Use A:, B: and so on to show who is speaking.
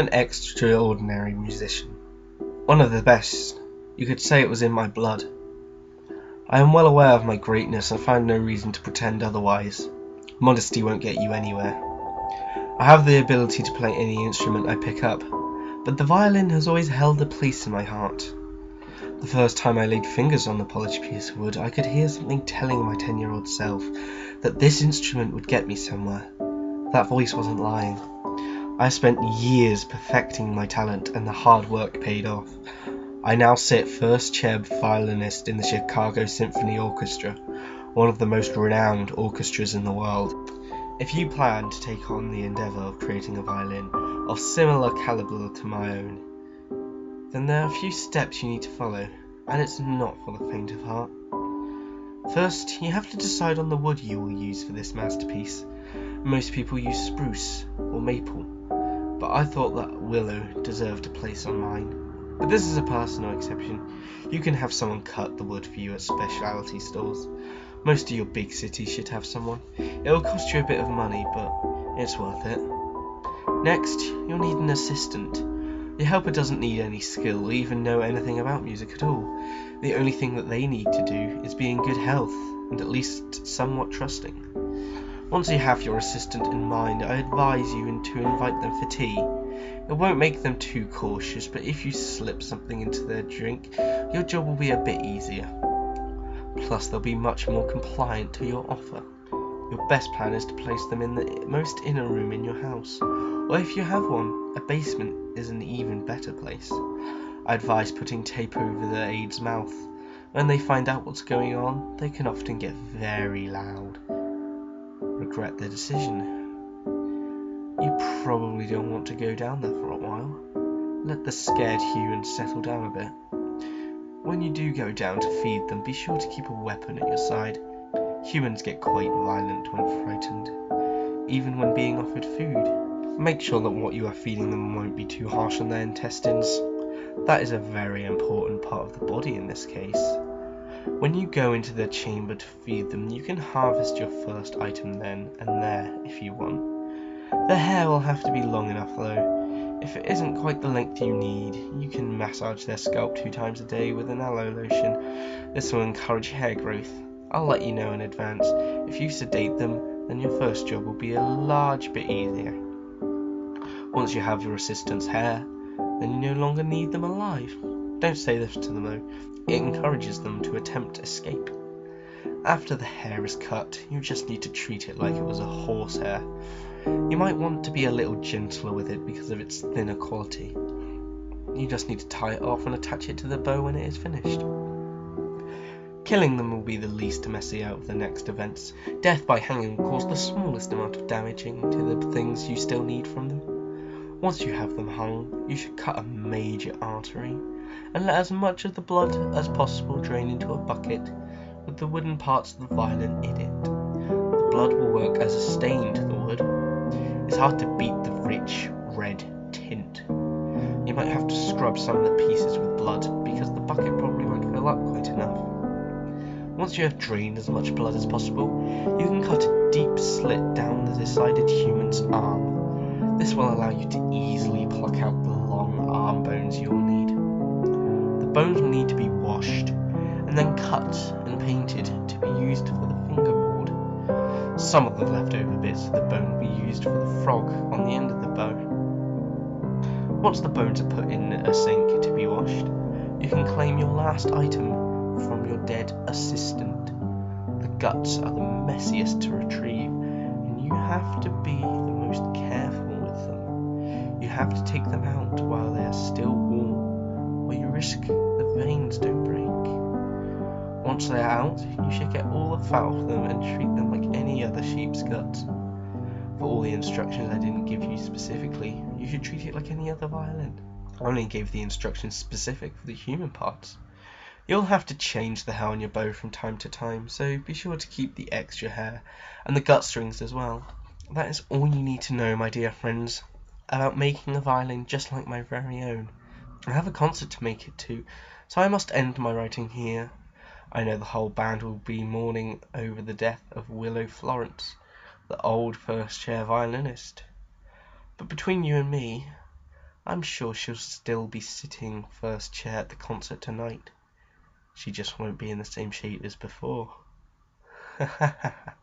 A: an extraordinary musician. One of the best. You could say it was in my blood. I am well aware of my greatness and find no reason to pretend otherwise. Modesty won't get you anywhere. I have the ability to play any instrument I pick up, but the violin has always held a place in my heart. The first time I laid fingers on the polished piece of wood, I could hear something telling my 10-year-old self that this instrument would get me somewhere. That voice wasn't lying. I spent years perfecting my talent, and the hard work paid off. I now sit first chair violinist in the Chicago Symphony Orchestra, one of the most renowned orchestras in the world. If you plan to take on the endeavour of creating a violin of similar calibre to my own, then there are a few steps you need to follow, and it's not for the faint of heart. First, you have to decide on the wood you will use for this masterpiece. Most people use spruce or maple, but I thought that willow deserved a place on mine. But this is a personal exception. You can have someone cut the wood for you at specialty stores. Most of your big cities should have someone. It will cost you a bit of money, but it's worth it. Next, you'll need an assistant. Your helper doesn't need any skill or even know anything about music at all. The only thing that they need to do is be in good health and at least somewhat trusting. Once you have your assistant in mind, I advise you to invite them for tea. It won't make them too cautious, but if you slip something into their drink, your job will be a bit easier. Plus, they'll be much more compliant to your offer. Your best plan is to place them in the most inner room in your house, or if you have one, a basement is an even better place. I advise putting tape over the aide's mouth. When they find out what's going on, they can often get very loud. Regret their decision. You probably don't want to go down there for a while. Let the scared humans settle down a bit. When you do go down to feed them, be sure to keep a weapon at your side. Humans get quite violent when frightened, even when being offered food. Make sure that what you are feeding them won't be too harsh on their intestines. That is a very important part of the body in this case. When you go into their chamber to feed them, you can harvest your first item then and there if you want. The hair will have to be long enough though. If it isn't quite the length you need, you can massage their scalp 2 times a day with an aloe lotion. This will encourage hair growth. I'll let you know in advance. If you sedate them, then your first job will be a large bit easier. Once you have your assistant's hair, then you no longer need them alive. Don't say this to them though. It encourages them to attempt escape. After the hair is cut, you just need to treat it like it was a horsehair. You might want to be a little gentler with it because of its thinner quality. You just need to tie it off and attach it to the bow when it is finished. Killing them will be the least messy out of the next events. Death by hanging will cause the smallest amount of damaging to the things you still need from them. Once you have them hung, you should cut a major artery and let as much of the blood as possible drain into a bucket with the wooden parts of the violin in it. The blood will work as a stain to the wood. It's hard to beat the rich red tint. You might have to scrub some of the pieces with blood because the bucket probably won't fill up quite enough. Once you have drained as much blood as possible, you can cut a deep slit down the decided human's arm. This will allow you to easily pluck out the long arm bones you'll need. The bones will need to be washed and then cut and painted to be used for the fingerboard. Some of the leftover bits of the bone will be used for the frog on the end of the bow. Once the bones are put in a sink to be washed, you can claim your last item from your dead assistant. The guts are the messiest to retrieve, and you have to be the most careful with them. You have to take them out while they are still warm, or you risk the veins don't break. Once they are out, you should get all the fat off them and treat them like any other sheep's guts. For all the instructions I didn't give you specifically, you should treat it like any other violin. I only gave the instructions specific for the human parts. You'll have to change the hair on your bow from time to time, so be sure to keep the extra hair and the gut strings as well. That is all you need to know, my dear friends, about making a violin just like my very own. I have a concert to make it to, so I must end my writing here. I know the whole band will be mourning over the death of Willow Florence, the old first chair violinist. But between you and me, I'm sure she'll still be sitting first chair at the concert tonight. She just won't be in the same shape as before. Ha ha ha.